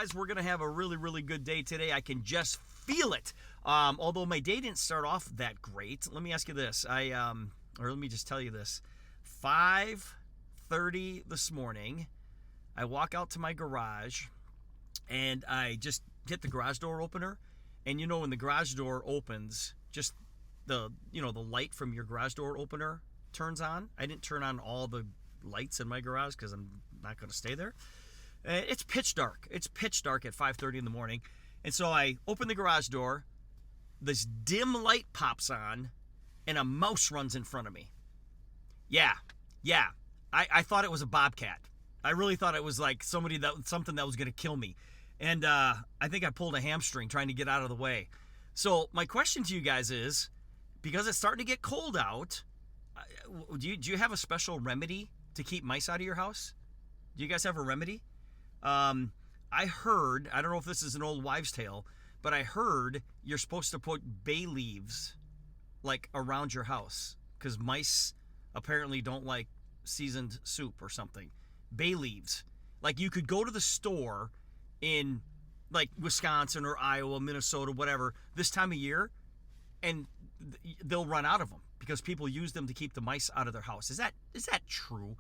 guys, we're going to have a really, really good day today. I can just feel it. Although my day didn't start off that great. Let me ask you this. Let me just tell you this. 5:30 this morning, I walk out to my garage, and I just hit the garage door opener. And you know, when the garage door opens, just the light from your garage door opener turns on. I didn't turn on all the lights in my garage because I'm not going to stay there. It's pitch dark. It's pitch dark at 5:30 in the morning. And so I open the garage door. This dim light pops on, and a mouse runs in front of me. Yeah. I thought it was a bobcat. I really thought it was like something that was going to kill me. And I think I pulled a hamstring trying to get out of the way. So my question to you guys is, because it's starting to get cold out, do you have a special remedy to keep mice out of your house? Do you guys have a remedy? I heard, I don't know if this is an old wives' tale, but I heard you're supposed to put bay leaves like around your house because mice apparently don't like seasoned soup or something. Bay leaves. Like you could go to the store in like Wisconsin or Iowa, Minnesota, whatever, this time of year, and they'll run out of them because people use them to keep the mice out of their house. Is that true?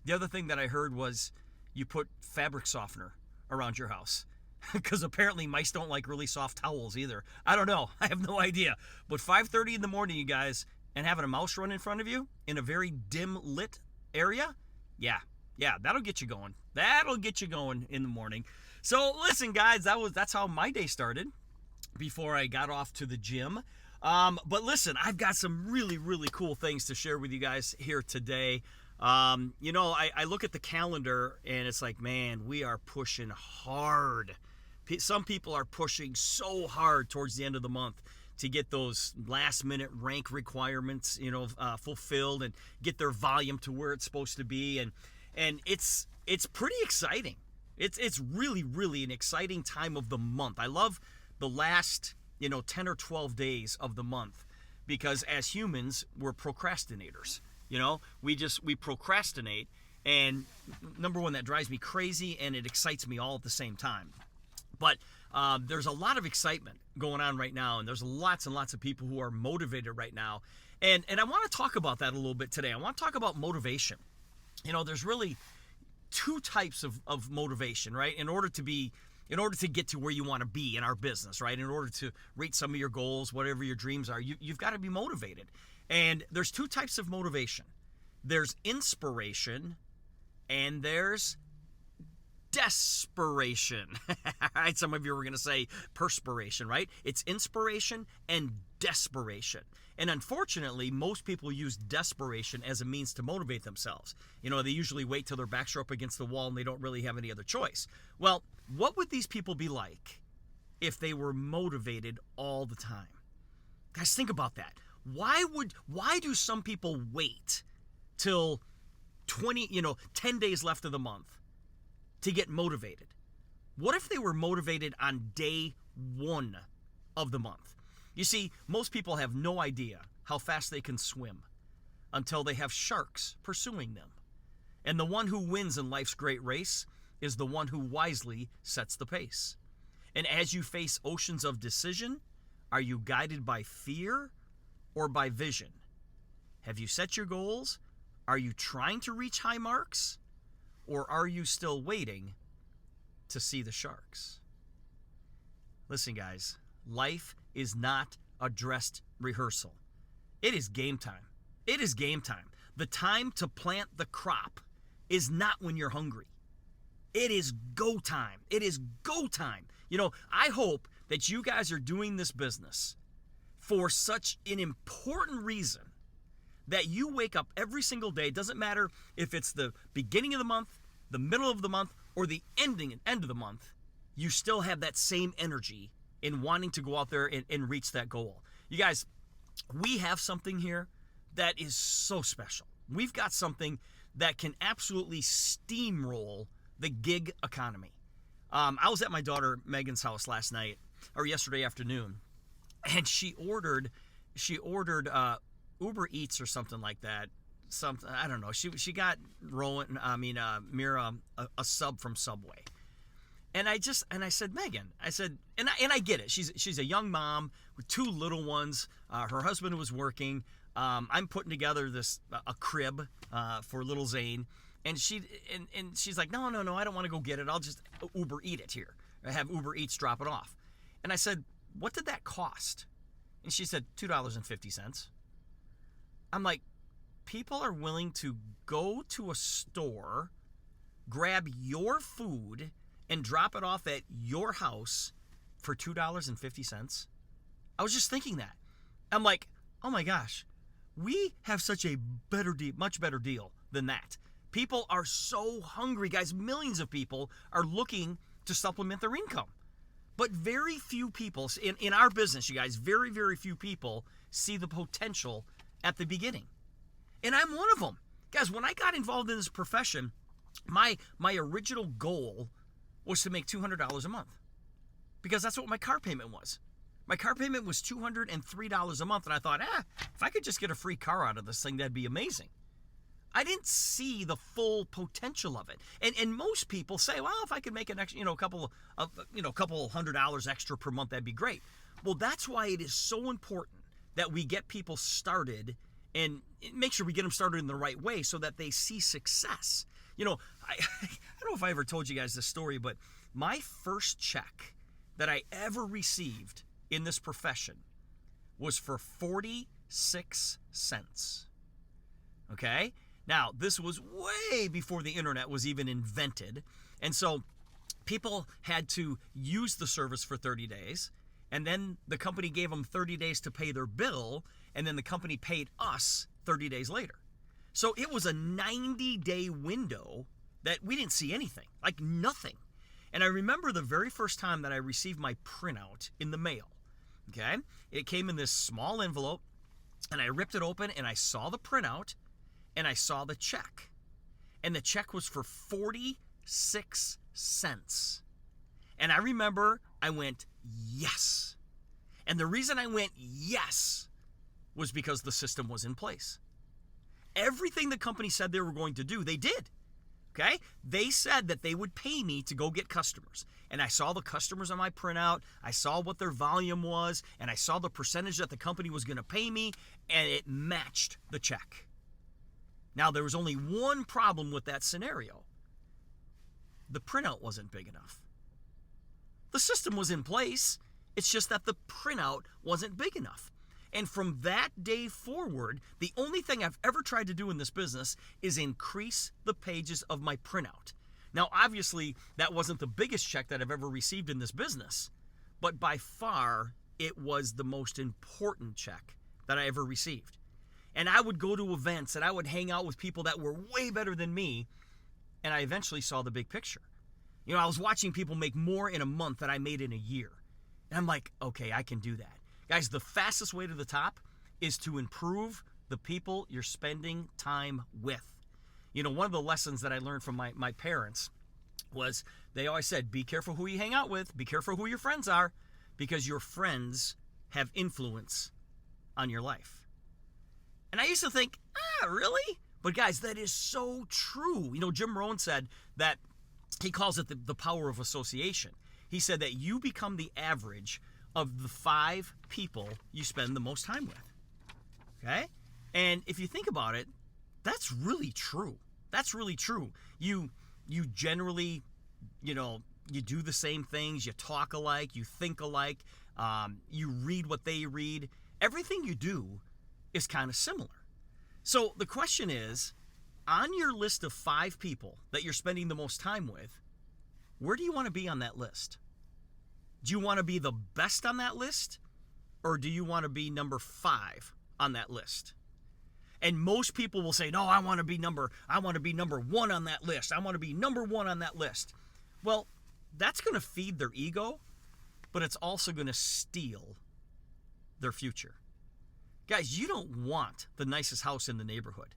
The other thing that I heard was you put fabric softener around your house because apparently mice don't like really soft towels either. I don't know. I have no idea. But 5:30 in the morning, you guys, and having a mouse run in front of you in a very dim lit area, yeah, that'll get you going. That'll get you going in the morning. So listen, guys, that's how my day started before I got off to the gym. But listen, I've got some really, really cool things to share with you guys here today. I look at the calendar and it's like, man, we are pushing hard. Some people are pushing so hard towards the end of the month to get those last minute rank requirements, fulfilled and get their volume to where it's supposed to be. And it's pretty exciting. It's really, really an exciting time of the month. I love the last, 10 or 12 days of the month because as humans, we're procrastinators. We procrastinate, and number one, that drives me crazy and it excites me all at the same time. But there's a lot of excitement going on right now, and there's lots and lots of people who are motivated right now. And I want to talk about that a little bit today. I want to talk about motivation. There's really two types of motivation, right? In order to get to where you want to be in our business, right? In order to reach some of your goals, whatever your dreams are, you've got to be motivated. And there's two types of motivation. There's inspiration and there's desperation. All right, some of you were going to say perspiration, right? It's inspiration and desperation. And unfortunately, most people use desperation as a means to motivate themselves. They usually wait till their backs are up against the wall and they don't really have any other choice. Well, what would these people be like if they were motivated all the time? Guys, think about that. Why do some people wait till 10 days left of the month to get motivated? What if they were motivated on day 1 of the month? You see, most people have no idea how fast they can swim until they have sharks pursuing them. And the one who wins in life's great race is the one who wisely sets the pace. And as you face oceans of decision, are you guided by fear or by vision? Have you set your goals? Are you trying to reach high marks? Or are you still waiting to see the sharks? Listen, guys, life is not a dressed rehearsal. It is game time. It is game time. The time to plant the crop is not when you're hungry. It is go time. It is go time. I hope that you guys are doing this business for such an important reason that you wake up every single day. It doesn't matter if it's the beginning of the month, the middle of the month, or the end of the month. You still have that same energy in wanting to go out there and reach that goal. You guys, we have something here that is so special. We've got something that can absolutely steamroll the gig economy. I was at my daughter Megan's house yesterday afternoon, and she ordered Uber Eats or something like that. I don't know. She got Mira a sub from Subway. And I said, Megan, I said, and I get it. She's a young mom with two little ones. Her husband was working. I'm putting together a crib for little Zane, and she's like, no, I don't want to go get it. I'll just Uber Eat it here. I have Uber Eats drop it off. And I said, what did that cost? And she said, $2.50. I'm like, people are willing to go to a store, grab your food, and drop it off at your house for $2.50? I was just thinking that. I'm like, oh my gosh, we have such a much better deal than that. People are so hungry, guys. Millions of people are looking to supplement their income. But very few people, in our business, you guys, very, very few people see the potential at the beginning. And I'm one of them. Guys, when I got involved in this profession, my original goal was to make $200 a month, because that's what my car payment was. My car payment was $203 a month, and I thought, if I could just get a free car out of this thing, that'd be amazing. I didn't see the full potential of it. And most people say, well, if I could make an extra, a couple $100 extra per month, that'd be great. Well, that's why it is so important that we get people started and make sure we get them started in the right way so that they see success. I don't know if I ever told you guys this story, but my first check that I ever received in this profession was for 46 cents. Okay? Now, this was way before the internet was even invented. And so people had to use the service for 30 days. And then the company gave them 30 days to pay their bill. And then the company paid us 30 days later. So it was a 90-day window that we didn't see anything, like nothing. And I remember the very first time that I received my printout in the mail. Okay? It came in this small envelope, and I ripped it open, and I saw the printout, and I saw the check. And the check was for 46 cents. And I remember I went, yes. And the reason I went, yes, was because the system was in place. Everything the company said they were going to do, they did. Okay? They said that they would pay me to go get customers. And I saw the customers on my printout. I saw what their volume was. And I saw the percentage that the company was going to pay me. And it matched the check. Now, there was only one problem with that scenario. The printout wasn't big enough. The system was in place. It's just that the printout wasn't big enough. And from that day forward, the only thing I've ever tried to do in this business is increase the pages of my printout. Now, obviously, that wasn't the biggest check that I've ever received in this business, but by far, it was the most important check that I ever received. And I would go to events and I would hang out with people that were way better than me, and I eventually saw the big picture. I was watching people make more in a month than I made in a year. And I'm like, okay, I can do that. Guys, the fastest way to the top is to improve the people you're spending time with. One of the lessons that I learned from my parents was they always said, be careful who you hang out with, be careful who your friends are, because your friends have influence on your life. And I used to think, really? But guys, that is so true. Jim Rohn said that he calls it the power of association. He said that you become the average of the 5 people you spend the most time with. Okay? And if you think about it, that's really true. That's really true. You generally, you do the same things, you talk alike, you think alike, you read what they read. Everything you do is kind of similar. So the question is, on your list of 5 people that you're spending the most time with, where do you want to be on that list? Do you want to be the best on that list? Or do you want to be number 5 on that list? And most people will say, no, I want to be number 1 on that list. I want to be number 1 on that list. Well, that's going to feed their ego, but it's also going to steal their future. Guys, you don't want the nicest house in the neighborhood.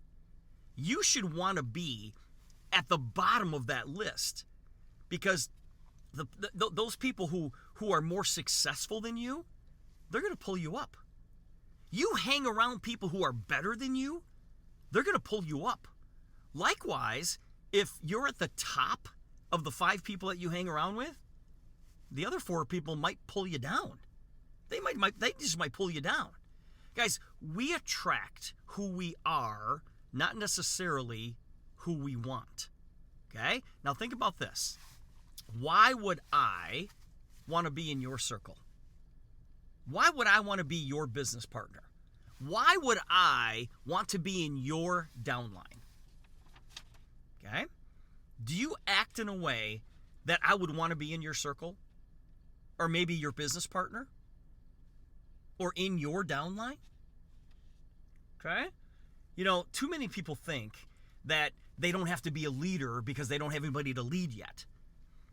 You should want to be at the bottom of that list, because those people who are more successful than you, they're going to pull you up. You hang around people who are better than you, they're going to pull you up. Likewise, if you're at the top of the 5 people that you hang around with, The other 4 people might pull you down. They just might pull you down. Guys, we attract who we are, not necessarily who we want. Okay? Now think about this. Why would I want to be in your circle? Why would I want to be your business partner? Why would I want to be in your downline? Okay? Do you act in a way that I would want to be in your circle? Or maybe your business partner? Or in your downline? Okay? You know, too many people think that they don't have to be a leader because they don't have anybody to lead yet.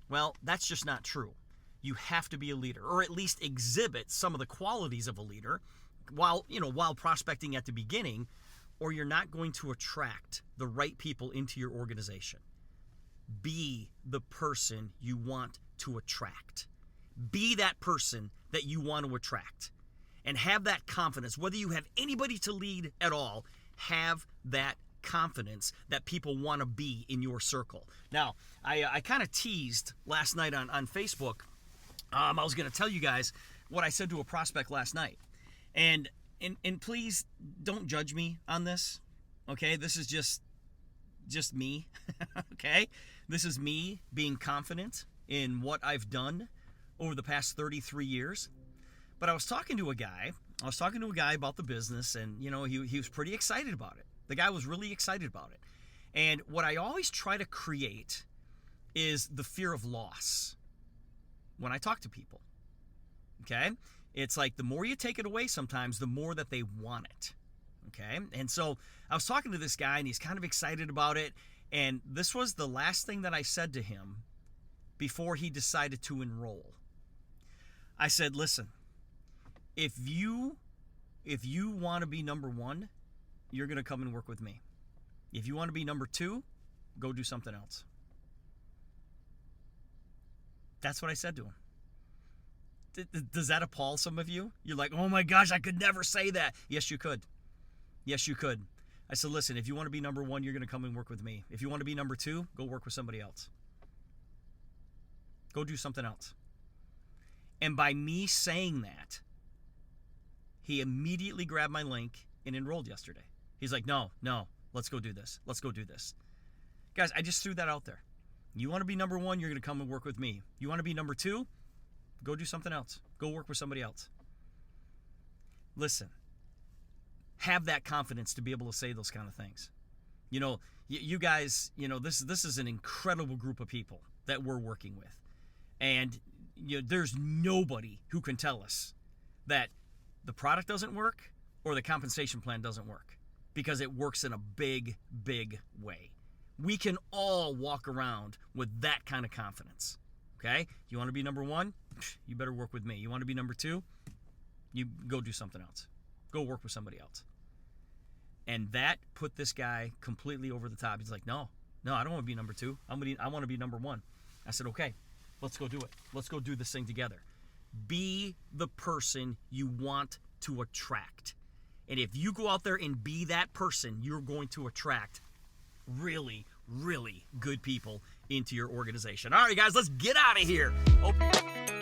Well, that's just not true. You have to be a leader, or at least exhibit some of the qualities of a leader while prospecting at the beginning, or you're not going to attract the right people into your organization. Be the person you want to attract. Be that person that you want to attract. And have that confidence. Whether you have anybody to lead at all, have that confidence that people want to be in your circle. Now, I kind of teased last night on Facebook. I was going to tell you guys what I said to a prospect last night. And please don't judge me on this. Okay? This is just me. Okay? This is me being confident in what I've done over the past 33 years. But I was talking to a guy about the business, and he was pretty excited about it. The guy was really excited about it. And what I always try to create is the fear of loss when I talk to people. Okay? It's like the more you take it away sometimes, the more that they want it. Okay? And so I was talking to this guy, and he's kind of excited about it. And this was the last thing that I said to him before he decided to enroll. I said, listen, if you want to be number 1, you're going to come and work with me. If you want to be number 2, go do something else. That's what I said to him. Does that appall some of you? You're like, oh my gosh, I could never say that. Yes, you could. Yes, you could. I said, listen, if you want to be number 1, you're going to come and work with me. If you want to be number 2, go work with somebody else. Go do something else. And by me saying that, he immediately grabbed my link and enrolled yesterday. He's like, no, let's go do this. Let's go do this. Guys, I just threw that out there. You want to be number 1, you're going to come and work with me. You want to be number 2, go do something else. Go work with somebody else. Listen, have that confidence to be able to say those kind of things. You guys, this is an incredible group of people that we're working with. And there's nobody who can tell us that the product doesn't work or the compensation plan doesn't work, because it works in a big, big way. We can all walk around with that kind of confidence. Okay? You want to be number 1? You better work with me. You want to be number 2? You go do something else. Go work with somebody else. And that put this guy completely over the top. He's like, no, I don't want to be number 2. I want to be number 1. I said, okay, let's go do it. Let's go do this thing together. Be the person you want to attract. And if you go out there and be that person, you're going to attract really, really good people into your organization. All right, guys, let's get out of here. Okay.